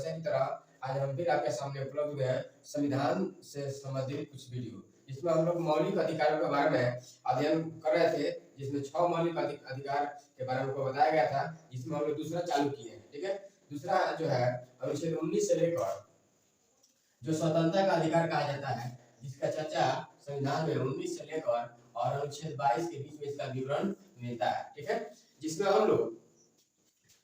हमेशा की तरह आज हम फिर आपके सामने उपलब्ध हुए हैं संविधान से संबंधित कुछ वीडियो, जिसमें हम लोग मौलिक अधिकारों के बारे में अध्ययन कर रहे थे, जिसमें 6 मौलिक अधिकार के बारे में हमको बताया गया था, जिसमें हम लोग दूसरा चालू किए हैं। ठीक है, दूसरा जो है अनुच्छेद 19 से लेकर जो स्वतंत्रता का अधिकार कहा जाता है, जिसका चर्चा संविधान में 19 से लेकर और अनुच्छेद 22 के बीच में इसका विवरण मिलता है। ठीक है, जिसमें हम लोग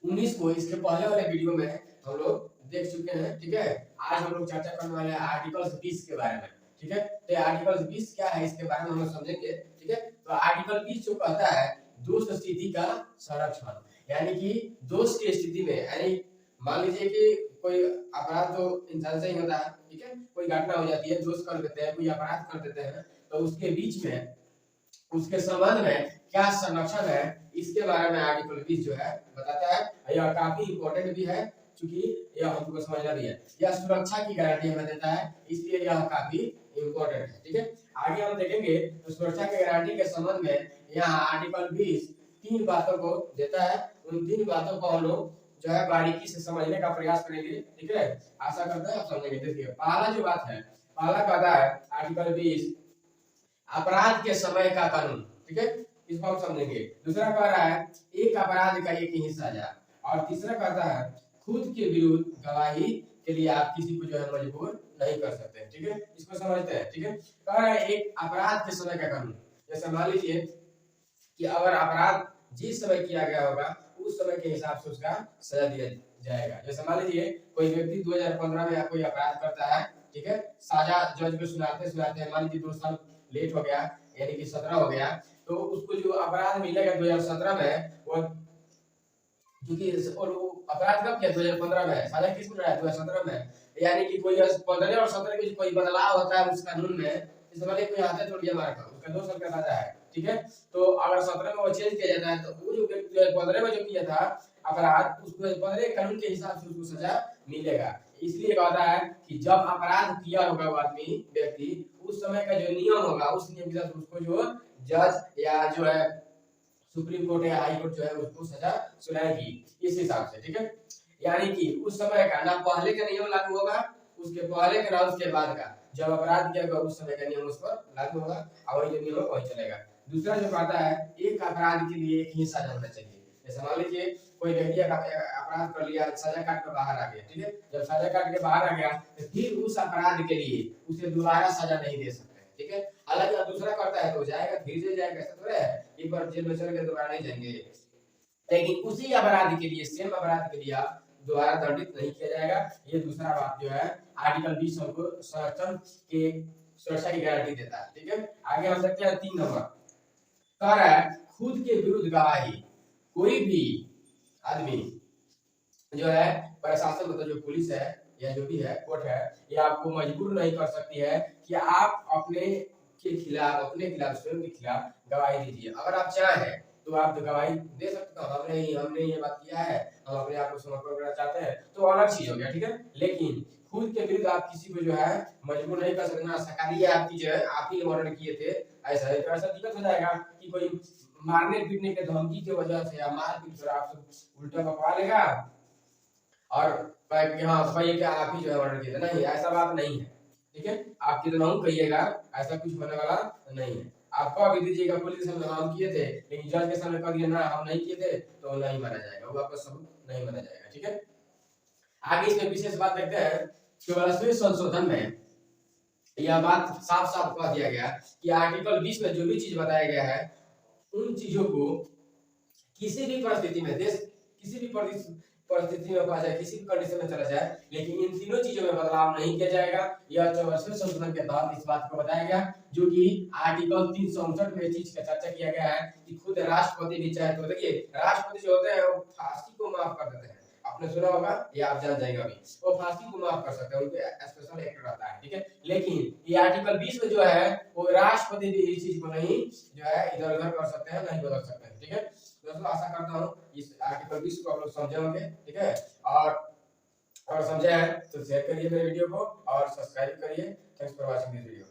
19 को इसके पहले वाले वीडियो में हम लोग देख चुके हैं। ठीक है, आज हम लोग चर्चा करने वाले हैं आर्टिकल 20 के बारे में। ठीक है, तो आर्टिकल 20 क्या है इसके बारे में हम लोग समझेंगे। ठीक है, तो आर्टिकल 20 जो कहता है दोष स्थिति का संरक्षण, यानी कि दोष की स्थिति में, यानी मान लीजिए कि कोई अपराध तो इंसान से ही होता है। ठीक है, कोई घटना हो जाती है, दोष कर देते हैं, कोई अपराध कर देते हैं, तो उसके बीच में उसके संबंध में क्या संरक्षण है, इसके बारे में आर्टिकल 20 जो है बताता है। यह काफी इंपॉर्टेंट भी है, क्योंकि यह हमको समझना भी है। यह सुरक्षा की गारंटी हमें देता है, इसलिए यह काफी इंपॉर्टेंट है। ठीक है, आगे हम देखेंगे तो सुरक्षा की गारंटी के संबंध में यहाँ आर्टिकल 20 तीन बातों को देता है। उन तीन बातों को हम लोग जो है बारीकी से समझने का प्रयास करेंगे। ठीक है, आशा करते हैं आप समझेंगे। देखिए, पहला जो बात है, पहला कहता है आर्टिकल 20 अपराध के समय का कानून। ठीक है, इसको हम समझेंगे। दूसरा कह रहा है एक अपराध का एक ही सजा, और तीसरा कहता है खुद के विरुद्ध गवाही के लिए आप किसी को जो है मजबूर नहीं कर सकते। ठीक है, इसको समझते हैं। ठीक है, कह रहा है एक अपराध के समय का कानून, जैसे मान लीजिए कि अगर अपराध जिस समय किया गया होगा उस समय के हिसाब से उसका सजा दिया जाएगा। जैसे मान लीजिए कोई व्यक्ति 2015 में कोई अपराध करता है। ठीक है, साजा जज को सुनाते सुनाते मान लीजिए 2 साल लेट हो गया, यानी कि 17 हो गया, तो उसको जो अपराध मिलेगा 2017 में, वो क्योंकि और वो अपराध कब किया 2015 में, साजा किस में रहा 2017 में, यानी कि कोई 15 और 17 के कोई बदलाव होता है उस कानून में, इस वाले कोई हाथे तोड़ दिया मार का, उसका 2 साल का सजा है। ठीक है, तो अगर 17 में वो चेंज किया जाता है तो वो जो 15 में जो किया था अपराध, उसको 15 कानून के हिसाब से उसको सजा मिलेगा। इसलिए कहता है कि जब अपराध किया होगा वो आदमी व्यक्ति, उस समय का जो नियम होगा उस नियम के साथ उसको जो जज या जो है सुप्रीम कोर्ट या हाई कोर्ट जो है उसको सजा सुनाएगी इस हिसाब से। ठीक है, यानी कि उस समय का ना पहले का नियम लागू होगा, उसके पहले का ना उसके बाद का, जब अपराध किया गया उस समय का नियम उस पर लागू होगा, और वही जो नियम वही चलेगा। दूसरा जो कहता है एक अपराध के लिए एक ही सजा होना चाहिए। जैसे मान लीजिए कोई व्यक्ति अपराध कर लिया, सजा काट कर बाहर आ गया। ठीक है, जब सजा काट के बाहर आ गया तो फिर उस अपराध के लिए उसे दोबारा सजा नहीं दे सकते। ठीक है, हालांकि दूसरा करता है तो जाएगा, फिर से जाएगा, ऐसा थोड़ा है एक बार जेल में चले गए दोबारा नहीं जाएंगे, लेकिन उसी अपराध के लिए, सेम अपराध के लिए आप दोबारा दंडित नहीं किया जाएगा। ये दूसरा बात जो है आर्टिकल 20 हमको संरक्षण के सुरक्षा की गारंटी देता है। ठीक है, आगे हम देखते हैं 3 नंबर, कह रहा है खुद के विरुद्ध गवाही। कोई भी आदमी जो है प्रशासन, मतलब जो पुलिस है या जो भी है कोर्ट है, ये आपको मजबूर नहीं कर सकती है कि आप अपने खिलाफ स्वयं के खिलाफ गवाही दीजिए। अगर आप चाहें तो आप गवाही दे सकते हो, हमने ये बात किया है, हम अपने आप को समर्पण करना चाहते हैं, तो अलग चीज हो गया। ठीक है, लेकिन खुद के विरुद्ध आप किसी को जो है मजबूर नहीं कर सकते। सरकारी आपकी जो है आप ही मर्डर किए थे, ऐसा दिक्कत हो जाएगा कि कोई मारने पीटने के धमकी की वजह से या मार पीट कर आपसे उल्टा बकवा लेगा और हाँ भाई क्या आप ही जो है मर्डर किए थे। नहीं, ऐसा बात नहीं है। ठीक है, आप कितना हूँ कहिएगा, ऐसा कुछ होने वाला नहीं है। आप कह भी दीजिएगा पुलिस के सामने हम किए थे, लेकिन जज के सामने कह दिया ना हम नहीं किए थे, तो नहीं माना जाएगा, वो आपका सबूत नहीं माना जाएगा। ठीक है, आगे इसमें विशेष बात देखते हैं कि 12वें संशोधन में यह बात साफ साफ कह दिया गया कि आर्टिकल 20 में जो भी चीज बताया गया है उन चीजों को किसी भी परिस्थिति में, देश किसी भी परिस्थिति में पा जाए, किसी भी कंडीशन में चला जाए, लेकिन इन तीनों चीजों में बदलाव नहीं किया जाएगा। यह 24वें संशोधन के तहत इस बात को बताया गया, जो कि आर्टिकल 359 में चीज का चर्चा किया गया है कि खुद राष्ट्रपति भी चाहे तो, देखिए राष्ट्रपति जो होते हैं वो फांसी को माफ कर देते हैं, आपने सुना होगा या आप जान जाएगा भी, वो फांसी को माफ कर सकते हैं, उनके स्पेशल एक्ट रहता है। ठीक है, लेकिन ये आर्टिकल 20 में जो है वो राष्ट्रपति भी इस चीज को नहीं जो है इधर उधर कर सकते हैं, नहीं बदल सकते हैं। ठीक है, दोस्तों आशा करता हूँ इस आर्टिकल 20 को आप लोग समझे होंगे। ठीक है, और समझे हैं तो शेयर करिए मेरे वीडियो को और सब्सक्राइब करिए। Thanks for watching this video.